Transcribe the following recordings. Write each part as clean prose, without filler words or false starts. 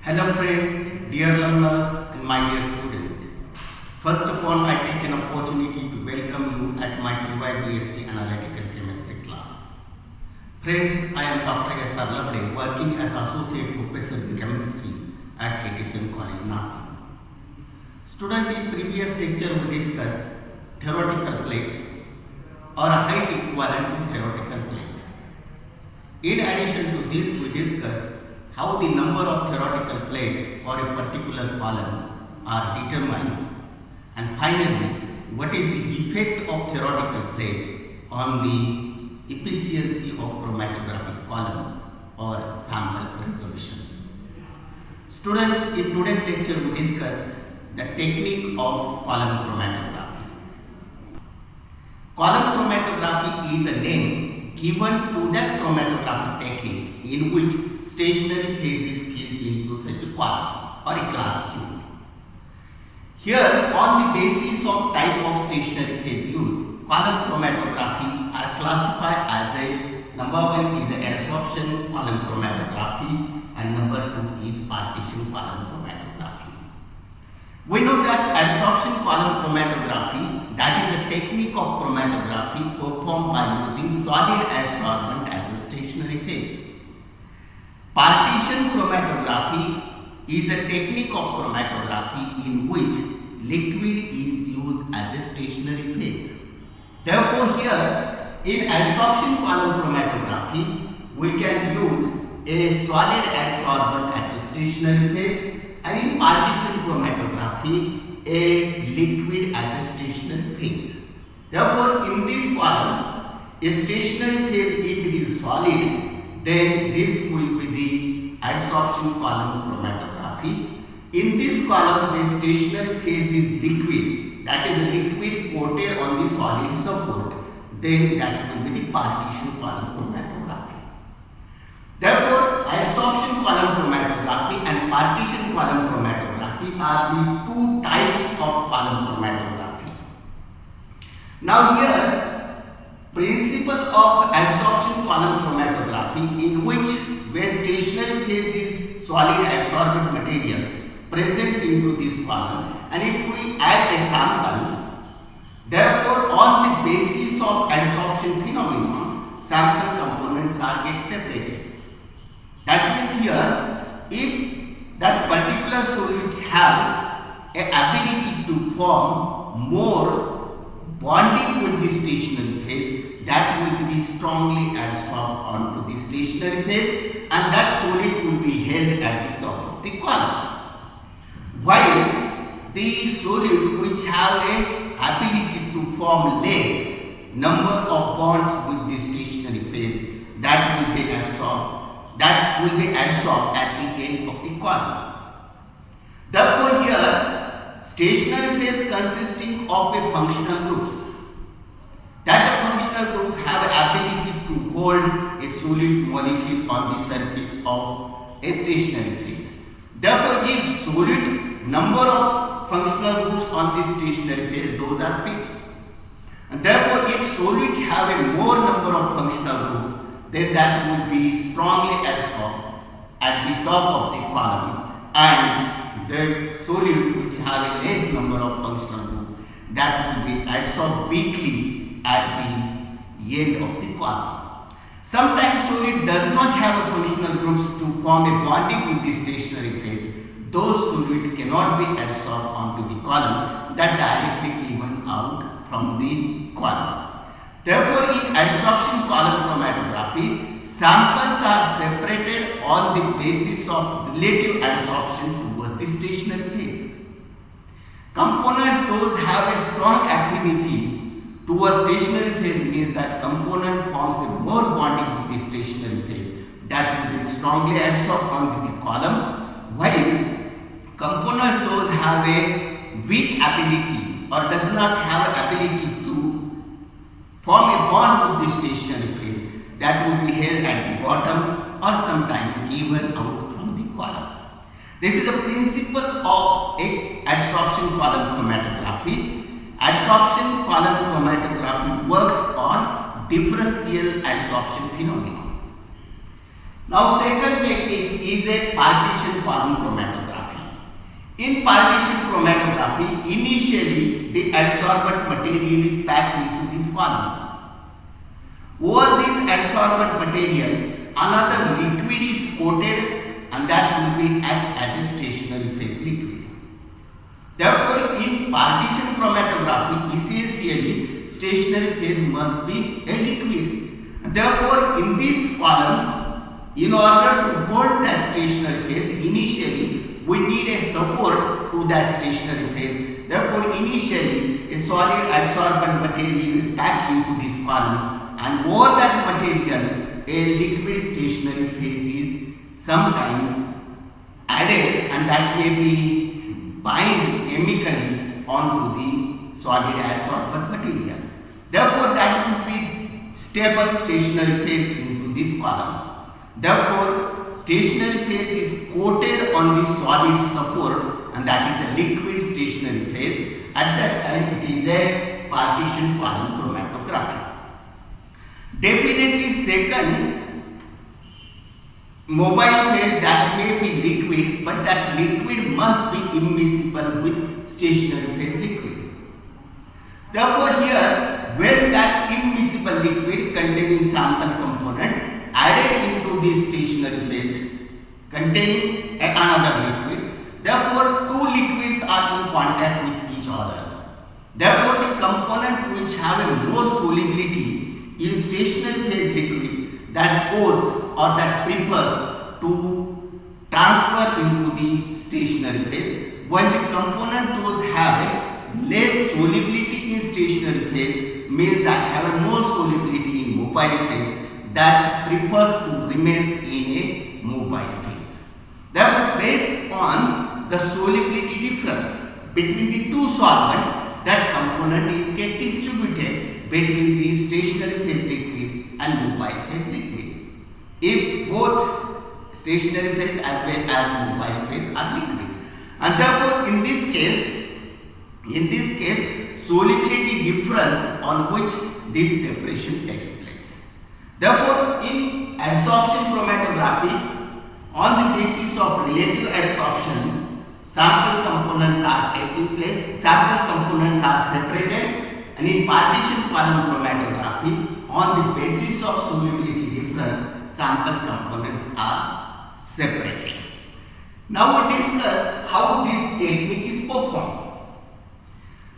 Hello friends, dear learners and my dear student. First of all, I take an opportunity to welcome you at my TY BSc Analytical Chemistry class. Friends, I am Dr. S. LABHADE, working as Associate Professor in Chemistry at Partition College, Nasik. Student, in previous lecture we discussed theoretical plate or a height equivalent to theoretical plate. In addition to this, we discussed how the number of theoretical plate for a particular column are determined, and finally what is the effect of theoretical plate on the efficiency of chromatographic column or sample resolution. Student, in today's lecture we discuss the technique of column chromatography. Column chromatography is a name given to that chromatographic technique in which stationary phase is filled into such a column or a glass tube. Here, on the basis of type of stationary phase used, column chromatography are classified as a number one is adsorption column chromatography and number two is partition column chromatography. We know that adsorption column chromatography, that is a technique of chromatography performed by using solid adsorbent as a stationary phase. Partition chromatography is a technique of chromatography in which liquid is used as a stationary phase. Therefore, here in adsorption column chromatography, we can use a solid adsorbent as a stationary phase, and in partition chromatography, a liquid as a stationary phase. Therefore, in this column, a stationary phase, if it is solid, then this will be the adsorption column chromatography. In this column, the stationary phase is liquid, that is a liquid coated on the solid support, then that will be the partition column chromatography. Therefore, adsorption column chromatography and partition column chromatography are the two types of column chromatography. Now here, principle of adsorption column chromatography, in which where stationary phase is solid adsorbent material present into this column, and if we add a sample, therefore on the basis of adsorption phenomenon, sample components are get separated. That means here, if that particular solute have a ability to form more bonding with the stationary phase, that will be strongly adsorbed onto the stationary phase, and that solid will be held at the top of the column. While the solid which have a ability to form less number of bonds with the stationary phase, that will be adsorbed at the end of the column. Therefore, here stationary phase consisting of a functional groups. That functional group have ability to hold a solid molecule on the surface of a stationary phase. Therefore, if solid number of functional groups on the stationary phase, those are fixed. And therefore, if solid have a more number of functional groups, then that will be strongly adsorbed at the top of the column, and the solid which have a less number of functional groups, that will be adsorbed weakly at the end of the column. Sometimes solid does not have a functional groups to form a bonding with the stationary phase. Those solid cannot be adsorbed onto the column, that directly given out from the column. Therefore, in adsorption column chromatography, samples are separated on the basis of relative adsorption towards the stationary phase. Components those have a strong affinity towards stationary phase means that component forms a more bonding with the stationary phase, that will be strongly adsorbed onto the column, while component those have a weak ability or does not have ability to form a bond with the stationary phase, that will be held at the bottom or sometimes given out from the column. This is a principle of adsorption column chromatography. Adsorption column chromatography works on differential adsorption phenomenon. Now second technique is a partition column chromatography. In partition chromatography, initially the adsorbent material is packed into this column. Over this adsorbent material, another liquid is coated and that will be act as a stationary phase liquid. Therefore, in partition chromatography, essentially stationary phase must be a liquid. Therefore, in this column, in order to hold that stationary phase, initially we need a support to that stationary phase. Therefore, initially a solid adsorbent material is packed into this column, and over that material a liquid stationary phase is sometime added, and that may be bind chemically onto the solid adsorbent material. Therefore, that would be stable stationary phase into this column. Therefore, stationary phase is coated on the solid support, and that is a liquid stationary phase. At that time, it is a partition column chromatography. Definitely, second, mobile phase that may be liquid, but that liquid must be immiscible with stationary phase liquid. Therefore, here, when that immiscible liquid containing sample component added into this stationary phase containing another liquid, therefore two liquids are in contact with each other. Therefore, the component which have a more solubility in stationary phase liquid that goes or that prefers to transfer into the stationary phase, while the component those have a less solubility in stationary phase, means that have a more solubility in mobile phase, that prefers to remain in a mobile phase. Therefore, based on the solubility difference between the two solvents, that component is get distributed between the stationary phase liquid and mobile phase liquid. If both stationary phase as well as mobile phase are liquid, and therefore in this case, solubility difference on which this separation takes place. Therefore, in adsorption chromatography, on the basis of relative adsorption, sample components are taking place, sample components are separated, and in partition column chromatography, on the basis of solubility difference, sample components are separated. Now we discuss how this technique is performed.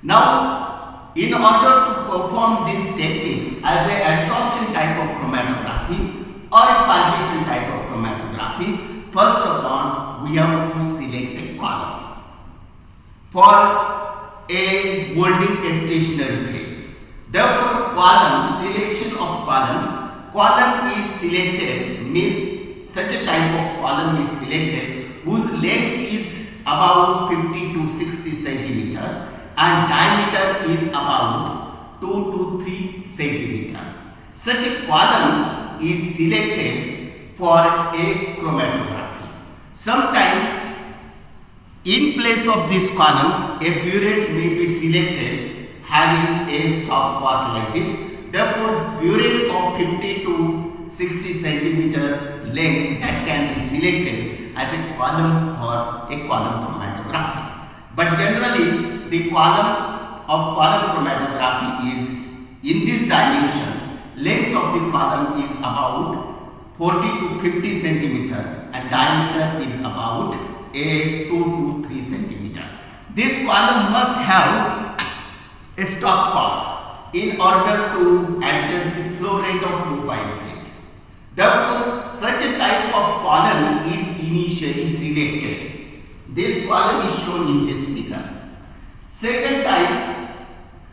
Now, in order to perform this technique as an adsorption type of chromatography or a partition type of chromatography, first of all, we have to select a column for a holding a stationary phase. Therefore, selection of column is selected, means such a type of column is selected whose length is about 50 to 60 centimeter and diameter is about 2 to 3 centimeter. Such a column is selected for a chromatography. Sometime in place of this column, a burette may be selected having a stopcock like this. Therefore, burette of 50 to 60 centimeter length that can be selected as a column for a column chromatography. But generally, the column chromatography is in this dimension. Length of the column is about 40 to 50 centimeter and diameter is about a 2 to 3 centimeter. This column must have a stopcock in order to adjust the flow rate of mobile phase. Therefore, such a type of column is initially selected. This column is shown in this figure. Second type,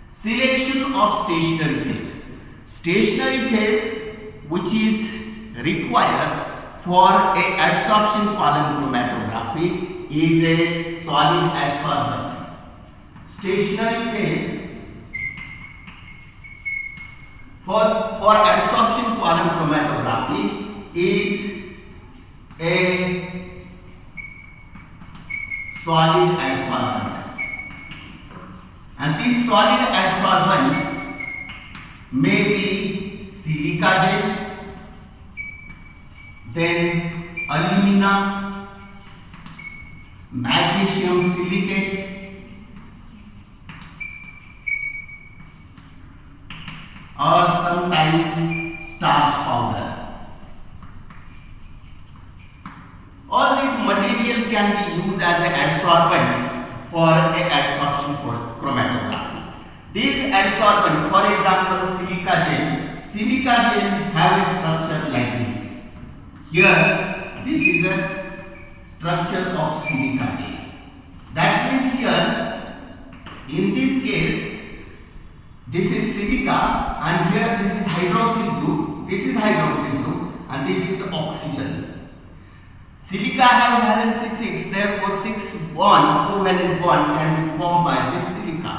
selection of stationary phase. Stationary phase which is required for a adsorption column chromatography is a solid adsorbent. Stationary phase for adsorption column chromatography is a solid adsorbent. And this solid adsorbent may be silica gel, then alumina, magnesium silicate, or sometimes starch powder. All these materials can be used as an adsorbent for a adsorption chromatography. These adsorbent, for example, silica gel. Silica gel have a structure like this. Here, this is a structure of silica gel. That means here, in this case, this is silica and here this is hydroxyl group, this is hydroxyl group and this is oxygen. Silica have valency 6, therefore 6 covalent bond can be formed by this silica.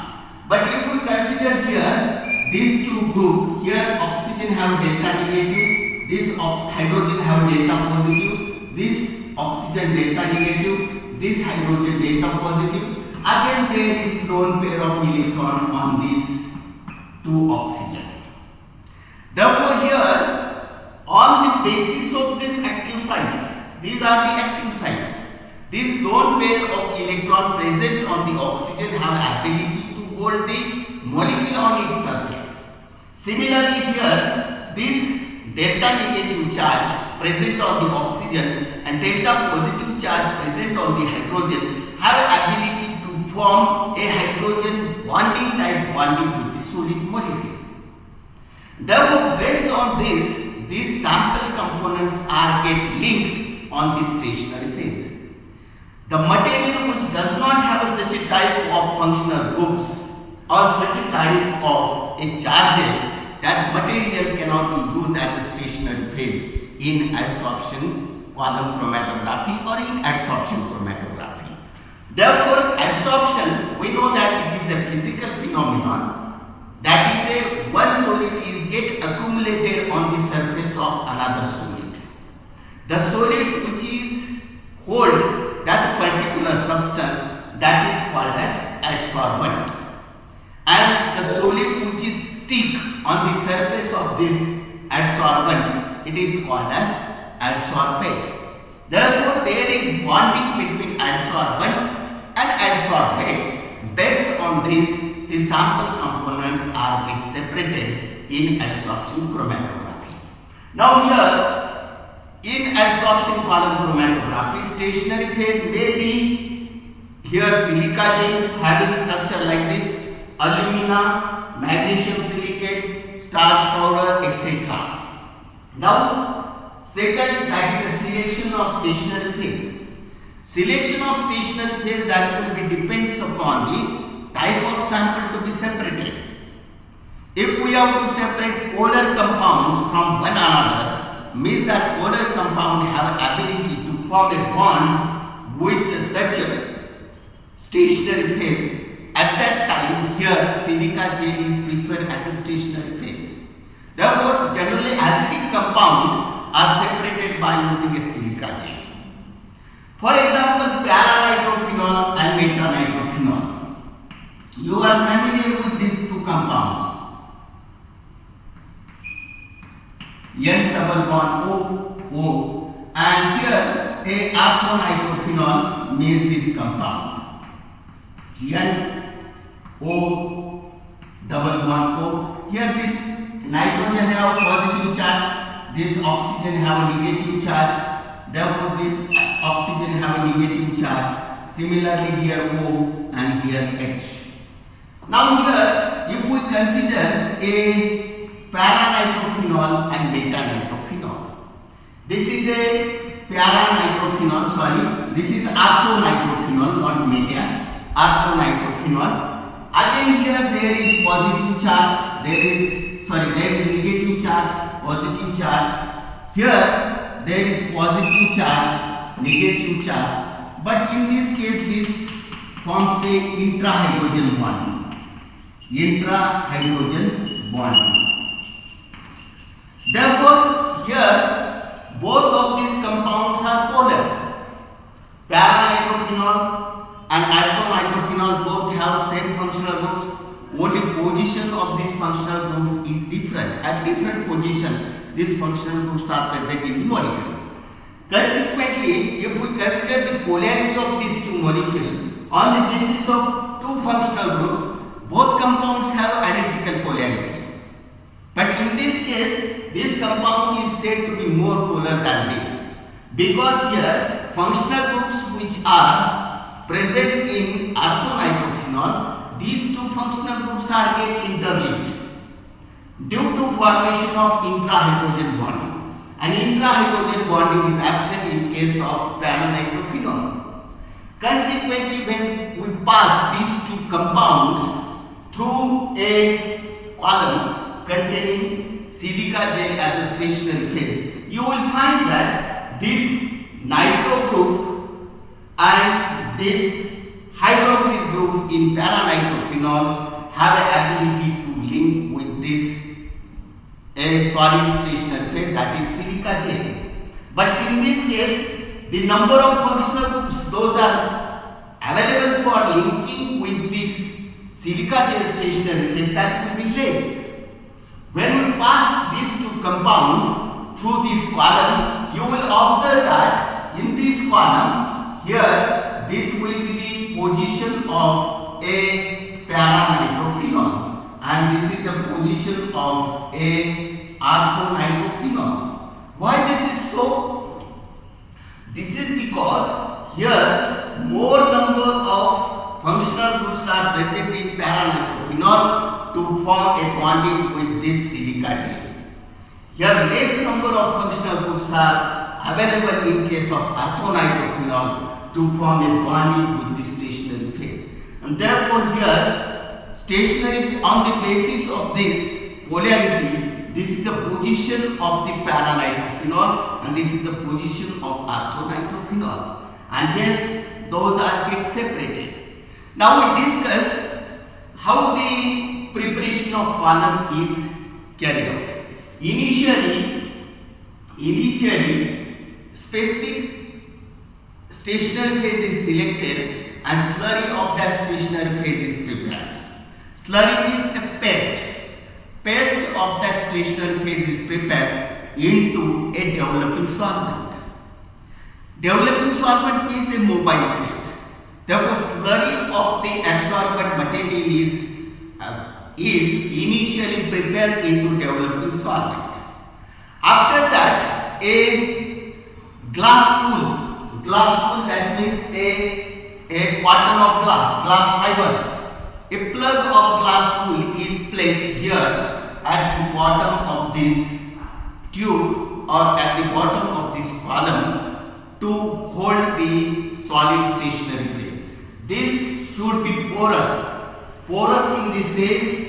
But if we consider here these two groups, here oxygen have delta negative, this hydrogen have delta positive, this oxygen delta negative, this hydrogen delta positive. Again there is lone pair of electron on these two oxygen. Therefore here on the basis of this active sites, these are the active sites. This lone pair of electron present on the oxygen have ability to hold the molecule on its surface. Similarly here, this delta negative charge present on the oxygen and delta positive charge present on the hydrogen have ability to form a hydrogen bonding type bonding with the solid molecule. Therefore, based on this, these sample components are get linked on the stationary phase. The material which does not have such a type of functional groups or such a type of charges, that material cannot be used as a stationary phase in adsorption quantum chromatography or in adsorption chromatography. Therefore, adsorption, we know that it is a physical phenomenon, that is a one solid is get accumulated on the surface of another solid. The solid which is hold that particular substance, that is called as adsorbent, and the solid which is stick on the surface of this adsorbent, it is called as adsorbate. Therefore, there is bonding between adsorbent and adsorbate. Based on this, the sample components are get separated in adsorption chromatography. Now here, in adsorption quantum chromatography, stationary phase may be here silica gel having structure like this, alumina, magnesium silicate, starch powder, etc. Now, second, that is a selection of stationary phase. Selection of stationary phase, that will be depends upon the type of sample to be separated. If we have to separate polar compounds from one another, means that polar compound have ability to form a bonds with such a stationary phase. At that time, here silica gel is preferred as a stationary phase. Therefore, generally acidic compound are separated by using a silica gel. For example, para-nitrophenol and meta-nitrophenol. You are familiar with these two compounds. N double bond O, and here a orthonitrophenol means this compound. N O double bond O. Here this nitrogen have positive charge, this oxygen have a negative charge. Therefore, this oxygen have a negative charge. Similarly, here O and here H. Now here, if we consider a para-nitrophenol and meta-nitrophenol. This is a para-nitrophenol, this is orthonitrophenol, not meta, orthonitrophenol. Again here there is positive charge, there is negative charge, positive charge. Here there is positive charge, negative charge. But in this case, this forms a intrahydrogen bonding. Intrahydrogen bonding. Therefore, here both of these compounds are polar. Para-nitrophenol and orthonitrophenol both have same functional groups. Only position of this functional group is different. At different position, these functional groups are present in the molecule. Consequently, if we consider the polarity of these two molecules on the basis of two functional groups, both compounds have identical polarity. But in this case, this compound is said to be more polar than this, because here functional groups which are present in orthonitrophenol, these two functional groups are get interlinked due to formation of intrahydrogen bonding. And intrahydrogen bonding is absent in case of paranitrophenol. Consequently, when we pass these two compounds through a column containing silica gel as a stationary phase, you will find that this nitro group and this hydroxyl group in paranitrophenol have an ability to link with this a solid stationary phase, that is silica gel. But in this case, the number of functional groups those are available for linking with this silica gel stationary phase, that will be less. When we pass these two compounds through this column, you will observe that in this column here, this will be the position of a paranitrophenol and this is the position of a orthonitrophenol. Why this is so? This is because here more number of functional groups are present in paranitrophenol to form a bonding with this silica gel. Here less number of functional groups are available in case of orthonitrophenol to form a bonding with this stationary phase. And therefore here stationary on the basis of this polarity, this is the position of the paranitrophenol and this is the position of orthonitrophenol, and hence those are get separated. Now we discuss how the preparation of column is carried out. Initially specific stationary phase is selected and slurry of that stationary phase is prepared. Slurry is a paste. Paste of that stationary phase is prepared into a developing solvent. Developing solvent is a mobile phase. Therefore, slurry of the adsorbent material is initially prepared into developing solvent. After that, a glass pool that means a carton of glass fibers. A plug of glass pool is placed here at the bottom of this tube or at the bottom of this column to hold the solid stationary phase. This should be porous. Porous in the sense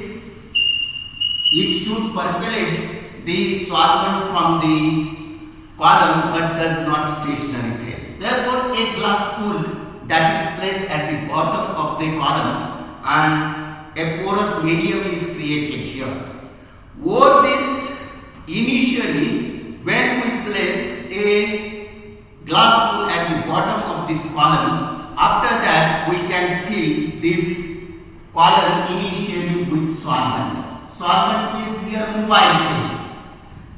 it should percolate the solvent from the column but does not stationary phase. Therefore, a glass pool that is placed at the bottom of the column and a porous medium is created here. Over this, initially when we place a glass pool at the bottom of this column, after that we can fill this column initially with solvent. Solvent is here mobile phase.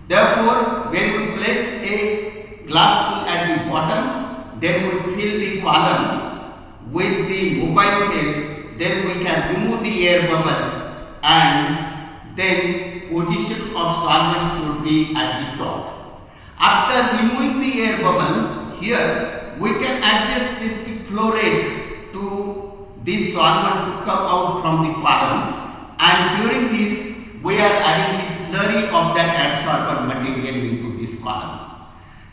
Therefore, when we place a glass pool at the bottom, then we fill the column with the mobile phase. Then we can remove the air bubbles and then position of solvent should be at the top. After removing the air bubble, here we can adjust specific flow rate to this solvent to come out from the column, and during this we are adding the slurry of that adsorbent material into this column.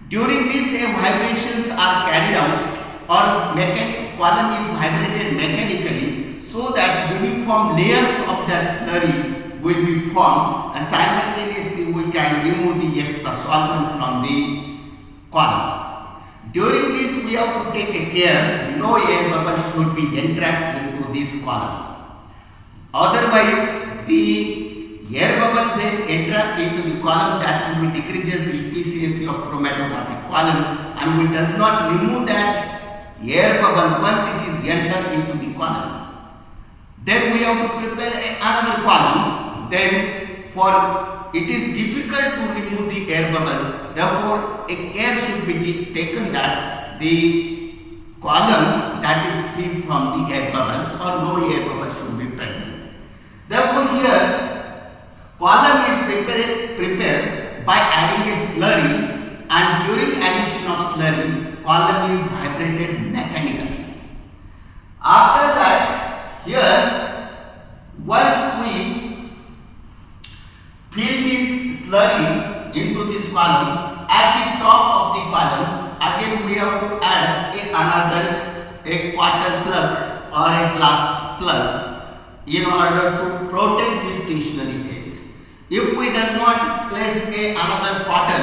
During this vibrations are carried out or column is vibrated mechanically, so that uniform layers of that slurry will be formed and simultaneously we can remove the extra solvent from the column. During this we have to take a care no air bubble should be entrapped into this column. Otherwise the air bubble when entrapped into the column, that will decreases the efficiency of chromatographic column and we does not remove that air bubble once it is entered into the column. Then we have to prepare another column. Then for it is difficult to remove the air bubble. Therefore, a care should be taken that the column that is free from the air bubbles or no air bubble should be present. Therefore, here column is prepared by adding a slurry, and during addition of slurry, column is vibrated mechanically. After that, here once we fill this slurry into this column, at the top of the column, again we have to add a quarter plug or a glass plug in order to protect the stationary phase. If we does not place another quarter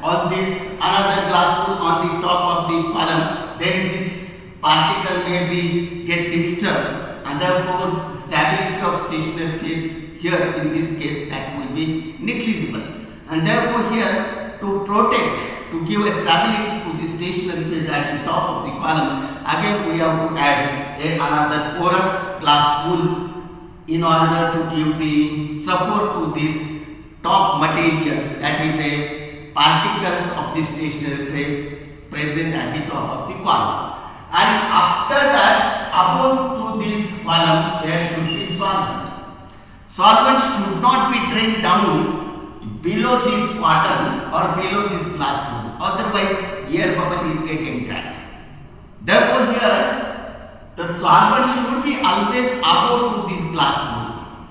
on this another glass plug on the top of the column, then this particle may be get disturbed, and therefore stability of stationary phase here in this case that will be negligible. And therefore here to protect, to give a stability to the stationary phase at the top of the column, again we have to add another porous glass wool in order to give the support to this top material, that is a particles of the stationary phase present at the top of the column. And after that, above to this column there should be solvent. Solvent should not be drained down below this quarter or below this glass wool, otherwise air bubble is getting trapped. Therefore here the solvent should be always above to this glass wool.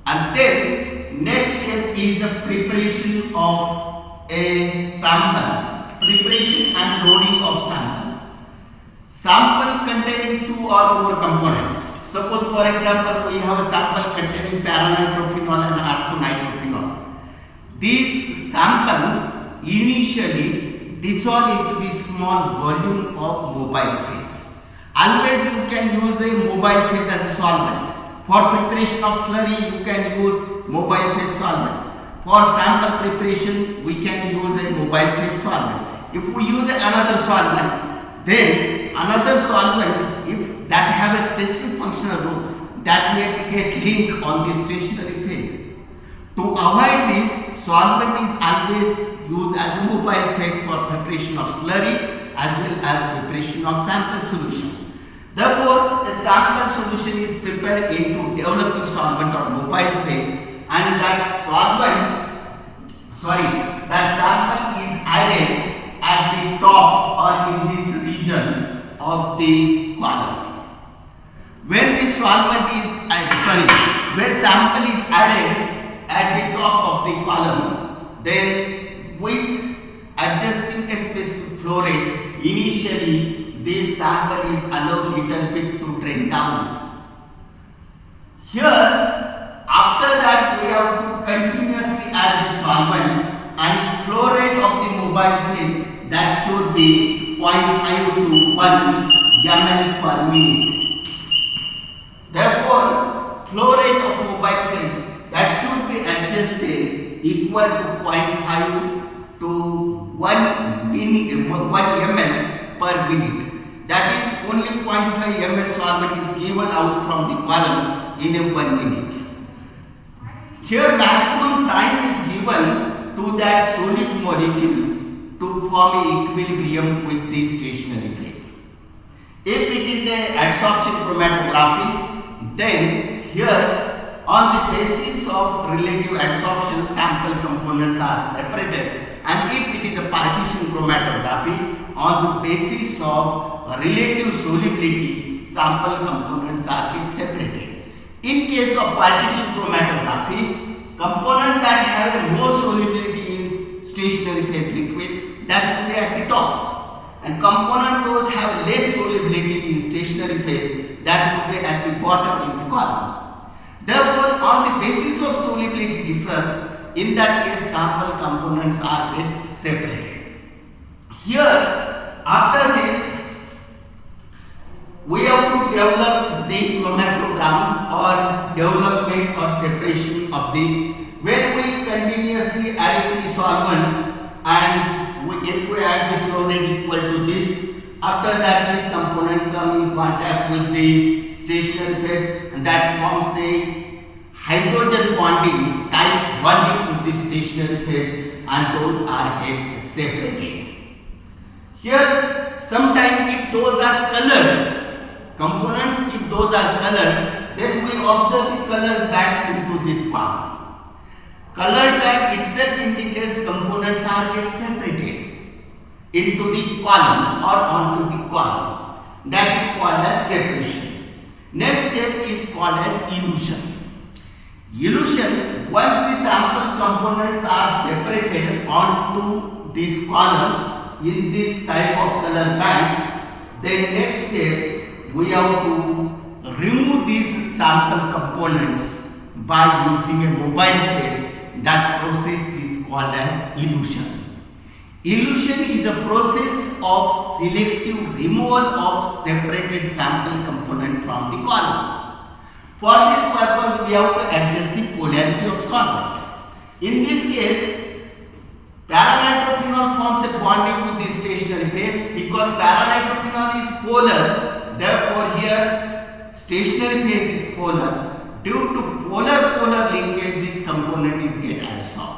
And then next step is a preparation of a sample, preparation and loading of sample. Sample containing two or more components. Suppose for example we have a sample containing para-nitrophenol and ortho-nitrophenol. These sample initially dissolve into the small volume of mobile phase. Always you can use a mobile phase as a solvent. For preparation of slurry you can use mobile phase solvent. For sample preparation we can use a mobile phase solvent. If we use another solvent, then another solvent, if that have a specific functional role, that may get linked on the stationary phase. To avoid this, solvent is always used as a mobile phase for preparation of slurry as well as preparation of sample solution. Therefore, a sample solution is prepared into developing solvent or mobile phase, and that sample is added at the top or in this region of the column. When the solvent is when sample is added at the top of the column, then with adjusting a specific flow rate, initially this sample is allowed little bit to drain down. Here, after that we have to continuously add the solvent, and flow rate of the mobile phase that should be 0.5 to 1 ml per minute. Therefore, flow rate of mobile phase that should be adjusted equal to 0.5 to 1 ml per minute. That is only 0.5 ml solvent is given out from the column in a 1 minute. Here maximum time is given to that solid molecule to form an equilibrium with the stationary phase. If it is a adsorption chromatography, then here on the basis of relative adsorption sample components are separated, and if it is a partition chromatography, on the basis of relative solubility sample components are separated. In case of partition chromatography, component that have more solubility in stationary phase liquid, that will be at the top, and component those have less solubility in stationary phase, that will be at the bottom in the column. Therefore, on the basis of solubility difference, in that case sample components are get separated. Here, after this, we have to develop the chromatogram or development or separation of the, when we continuously adding the solvent, and if we add the flow rate equal to this, after that this component come in contact with the stationary phase, and that forms a hydrogen bonding type bonding with the stationary phase, and those are get separated. Here, sometimes if those are colored components, if those are colored, then we observe the color band into this column. Colored band itself indicates components are get separated into the column or onto the column. That is called as separation. Next step is called as elution. Elution, once the sample components are separated onto this column in this type of color bands, then next step we have to remove these sample components by using a mobile phase. That process is called as elution. Elution is a process of selective removal of separated sample component from the column. For this purpose, we have to adjust the polarity of solvent. In this case, para-nitrophenol forms a bonding with the stationary phase. Because para-nitrophenol is polar, therefore here stationary phase is polar. Due to polar-polar linkage, this component is get adsorbed.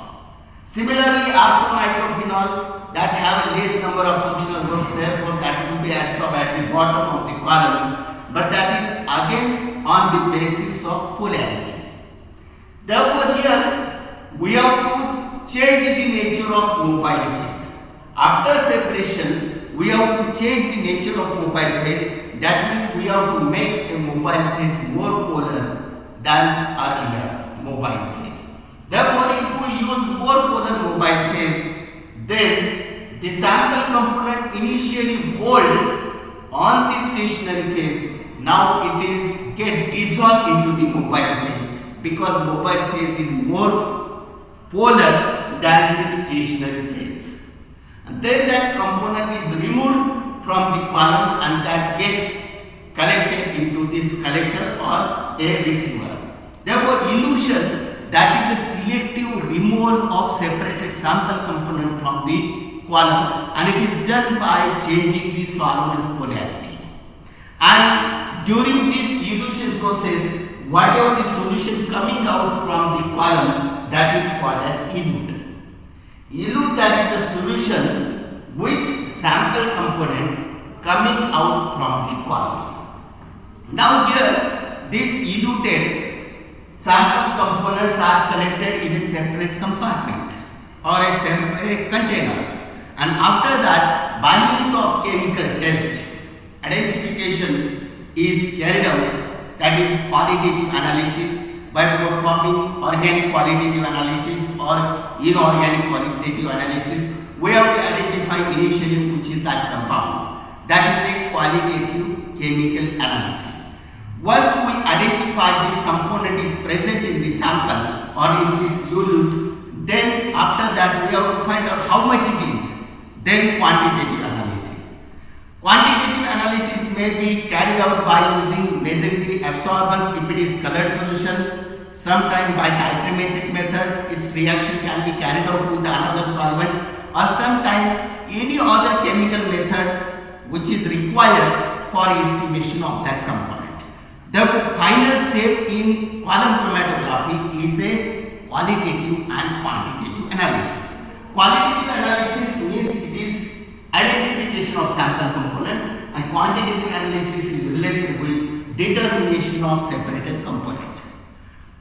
Similarly, orthonitrophenol that have a less number of functional groups, therefore that will be adsorbed at the bottom of the column, but that is again on the basis of polarity. Therefore, here we have to change the nature of mobile phase. After separation, we have to change the nature of mobile phase. That means we have to make a mobile phase more polar than earlier mobile phase. Therefore, if we use more polar mobile phase, then the sample component initially hold on the stationary phase. Now it is get dissolved into the mobile phase because mobile phase is more polar than the stationary phase. And then that component is removed from the column and that get collected into this collector or a receiver. Therefore, elution, that is a selective removal of separated sample component from the column, and it is done by changing the solvent polarity. And during this elution process, whatever the solution coming out from the column, that is called as elute. Elute, that is a solution with sample component coming out from the column. Now here, these eluted sample components are collected in a separate compartment or a separate container, and after that by means of chemical test, identification is carried out, that is qualitative analysis by performing organic qualitative analysis or inorganic qualitative analysis. We have to identify initially which is that compound. That is a qualitative chemical analysis. Once we identify this component is present in the sample or in this elute, then after that we have to find out how much it is. Then quantitative analysis. Quantitative analysis may be carried out by using measuring the absorbance if it is colored solution. Sometimes by dichromatic method, its reaction can be carried out with another solvent, or sometimes any other chemical method which is required for estimation of that component. The final step in column chromatography is a qualitative and quantitative analysis. Qualitative analysis means it is identification of sample component, and quantitative analysis is related with determination of separated component.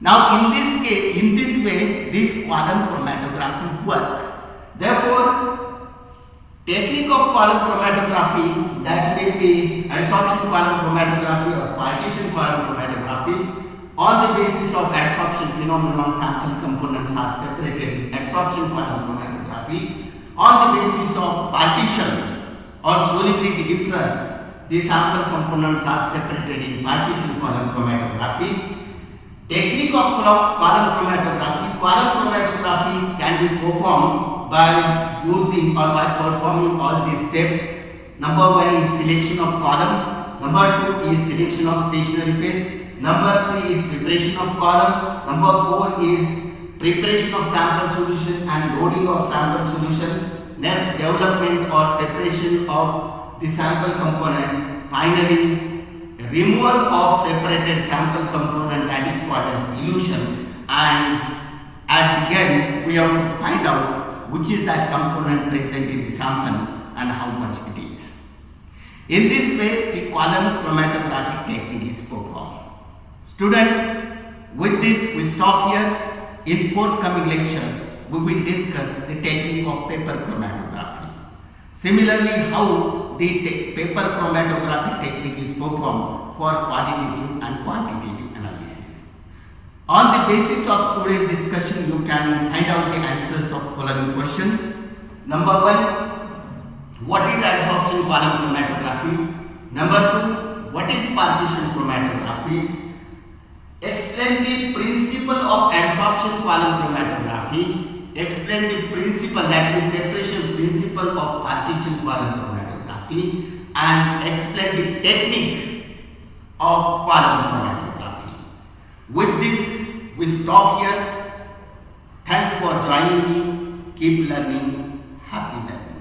Now in this case, in this way, this column chromatography work. Therefore, technique of column chromatography, that may be adsorption column chromatography or partition column chromatography. On the basis of adsorption phenomenon, sample components are separated in adsorption column chromatography. On the basis of partition or solubility difference, the sample components are separated in partition column chromatography. Technique of column chromatography. Column chromatography can be performed by using or by performing all these steps. Number 1 is selection of column. Number 2 is selection of stationary phase. Number 3 is preparation of column. Number 4 is preparation of sample solution and loading of sample solution. Next, development or separation of the sample component. Finally, removal of separated sample component, that is called as elution, and at the end we have to find out which is that component present in the sample and how much it is. In this way, the column chromatographic technique is performed. Student, with this we stop here. In forthcoming lecture, we will discuss the technique of paper chromatography. Similarly, how the paper chromatography technique is performed for qualitative and quantitative analysis. On the basis of today's discussion, you can find out the answers of following question. Number 1, what is adsorption column chromatography? Number 2, what is partition chromatography? Explain the principle of adsorption column chromatography. Explain the principle, that is separation principle of partition column chromatography, and explain the technique of column chromatography. With this, we stop here. Thanks for joining me. Keep learning. Happy learning.